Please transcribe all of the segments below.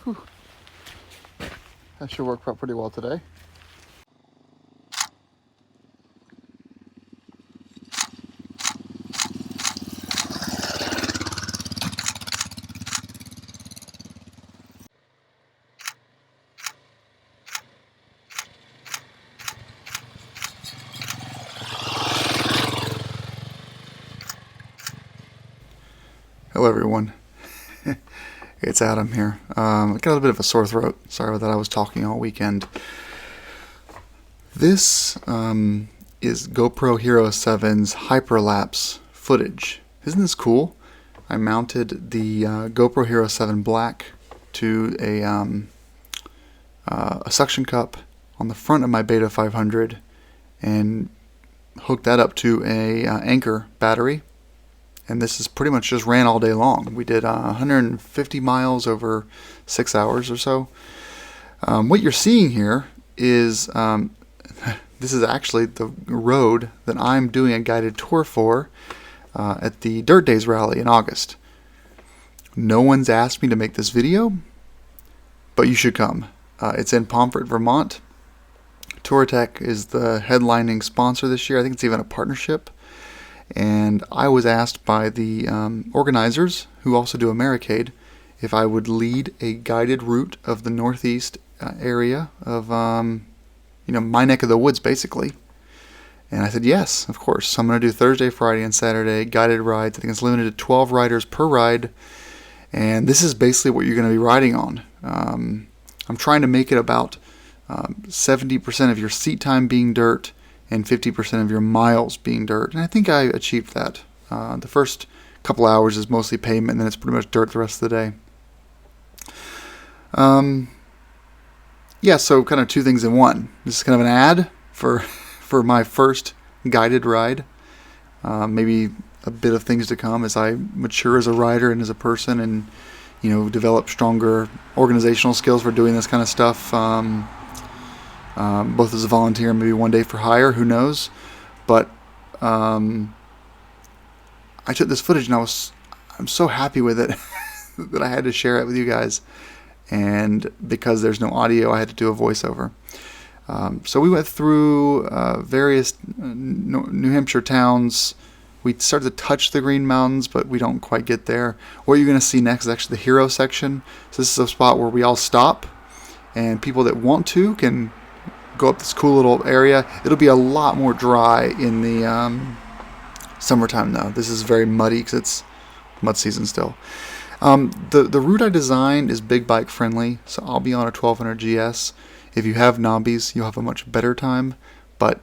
Whew. That should work out pretty well today. Hello everyone, it's Adam here. I got a little bit of a sore throat. Sorry about that, I was talking all weekend. This is GoPro Hero 7's hyperlapse footage. Isn't this cool? I mounted the GoPro Hero 7 Black to a suction cup on the front of my Beta 500 and hooked that up to a Anchor battery. And this is pretty much just ran all day long. We did 150 miles over 6 hours or so. What you're seeing here is, this is actually the road that I'm doing a guided tour for at the DirtDaze rally in August. No one's asked me to make this video, but you should come. It's in Pomfret, Vermont. Touratech is the headlining sponsor this year. I think it's even a partnership. And I was asked by the organizers, who also do Americade, if I would lead a guided route of the northeast area of, my neck of the woods, basically. And I said, yes, of course. So I'm going to do Thursday, Friday, and Saturday guided rides. I think it's limited to 12 riders per ride. And this is basically what you're going to be riding on. I'm trying to make it about 70% of your seat time being dirt, and 50% of your miles being dirt. And I think I achieved that. The first couple hours is mostly pavement, and then it's pretty much dirt the rest of the day. Yeah, so kind of two things in one. This is kind of an ad for my first guided ride. Maybe a bit of things to come as I mature as a rider and as a person, and develop stronger organizational skills for doing this kind of stuff. Both as a volunteer and maybe one day for hire, who knows. But I took this footage and I'm so happy with it that I had to share it with you guys. And because there's no audio, I had to do a voiceover. So we went through various New Hampshire towns. We started to touch the Green Mountains, but we don't quite get there. What you're going to see next is actually the hero section. So this is a spot where we all stop, and people that want to can go up this cool little area. It'll be a lot more dry in the summertime though. This is very muddy because it's mud season still. The route I designed is big bike friendly, so I'll be on a 1200 GS. If you have knobbies, you'll have a much better time, but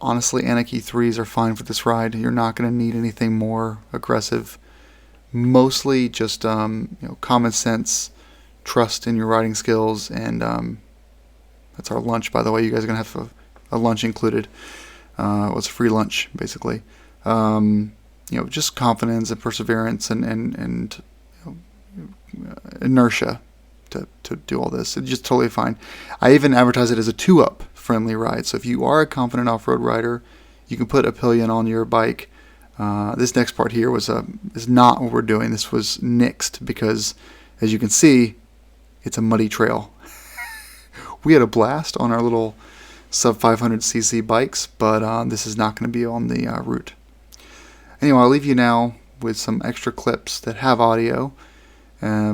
honestly, Anarchy 3s are fine for this ride. You're not going to need anything more aggressive. Mostly just common sense, trust in your riding skills, and that's our lunch, by the way. You guys are going to have a lunch included. It was a free lunch, basically. Just confidence and perseverance and inertia to do all this. It's just totally fine. I even advertise it as a two-up friendly ride. So if you are a confident off-road rider, you can put a pillion on your bike. This next part here is not what we're doing. This was nixed because, as you can see, it's a muddy trail. We had a blast on our little sub 500cc bikes, but this is not going to be on the route. Anyway, I'll leave you now with some extra clips that have audio.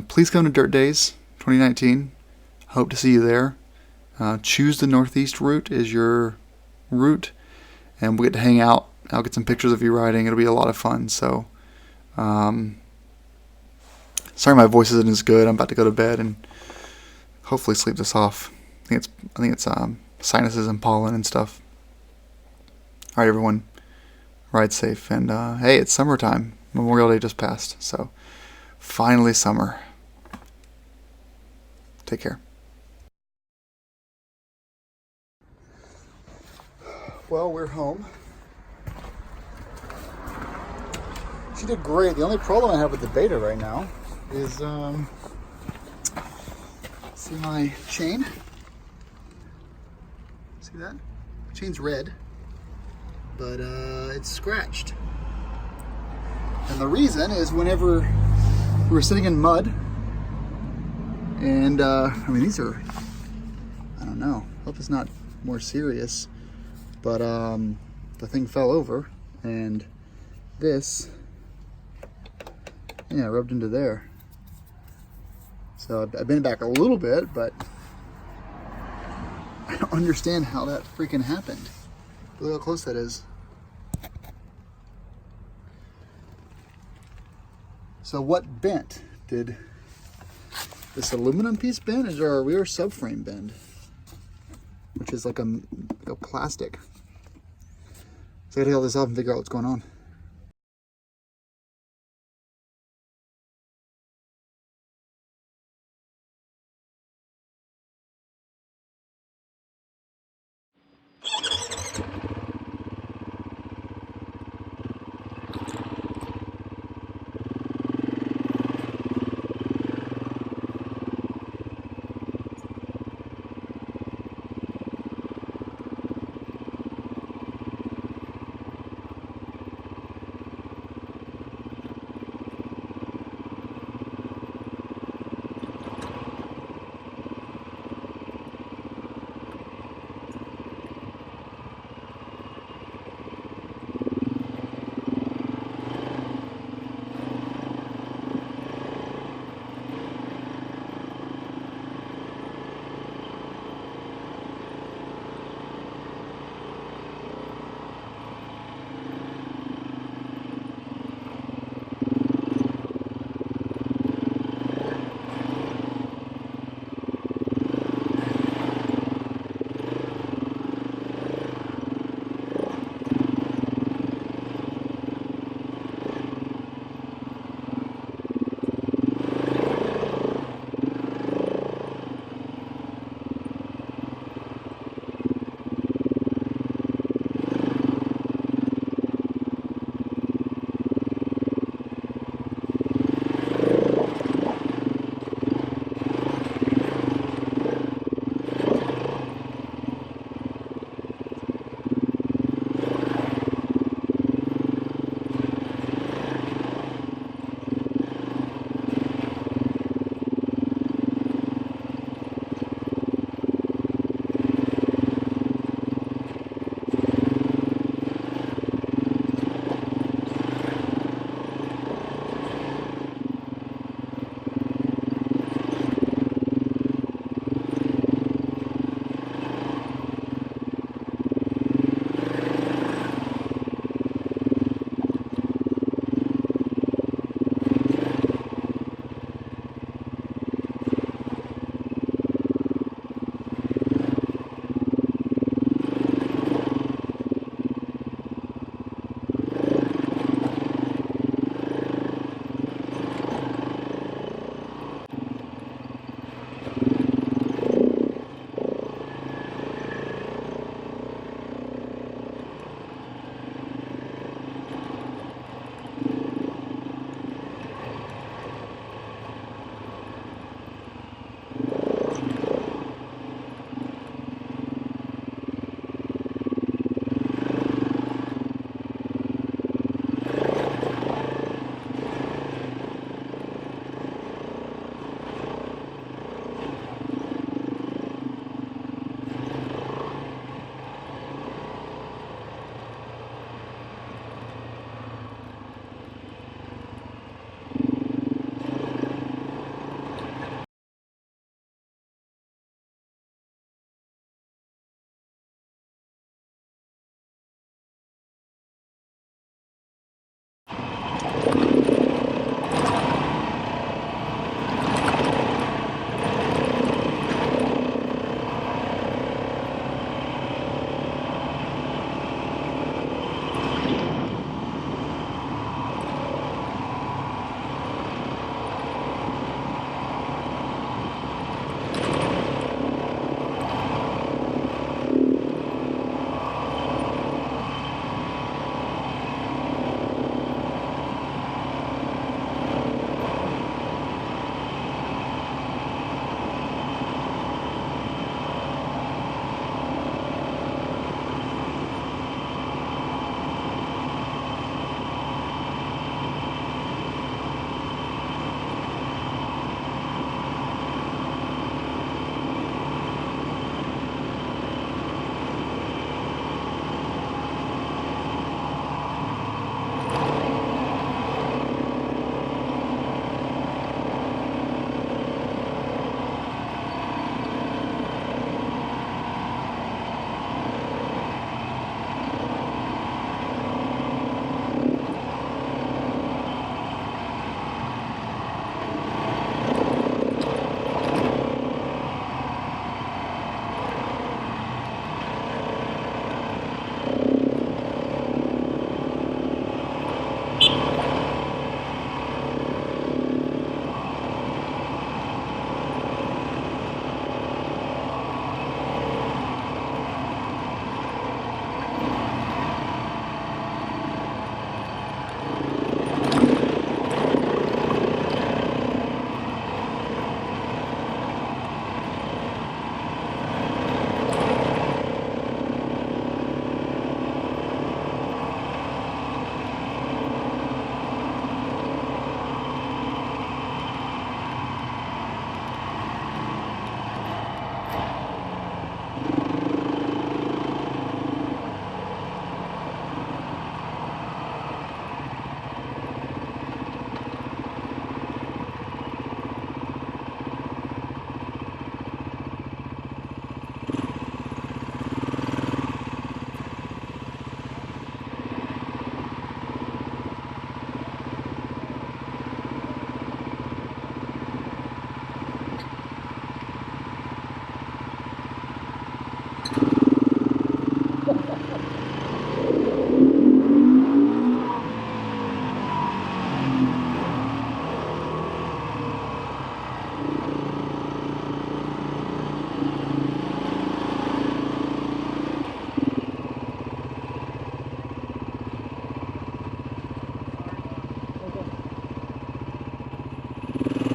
Please come to DirtDaze 2019. Hope to see you there. Choose the northeast route as your route, and we'll get to hang out. I'll get some pictures of you riding. It'll be a lot of fun. So, sorry my voice isn't as good. I'm about to go to bed and hopefully sleep this off. I think it's sinuses and pollen and stuff. All right, everyone, ride safe, and hey, it's summertime. Memorial Day just passed, so finally summer. Take care. Well, we're home. She did great. The only problem I have with the Beta right now is see my chain. See that? Chain's red, but it's scratched. And the reason is whenever we were sitting in mud And I mean, these are, I don't know, hope it's not more serious, but the thing fell over and this, yeah, rubbed into there. So I bent it back a little bit, but I don't understand how that freaking happened. Look how close that is. So what bent? Did this aluminum piece bend, or a rear subframe bend? Which is like a plastic. So I gotta take all this off and figure out what's going on.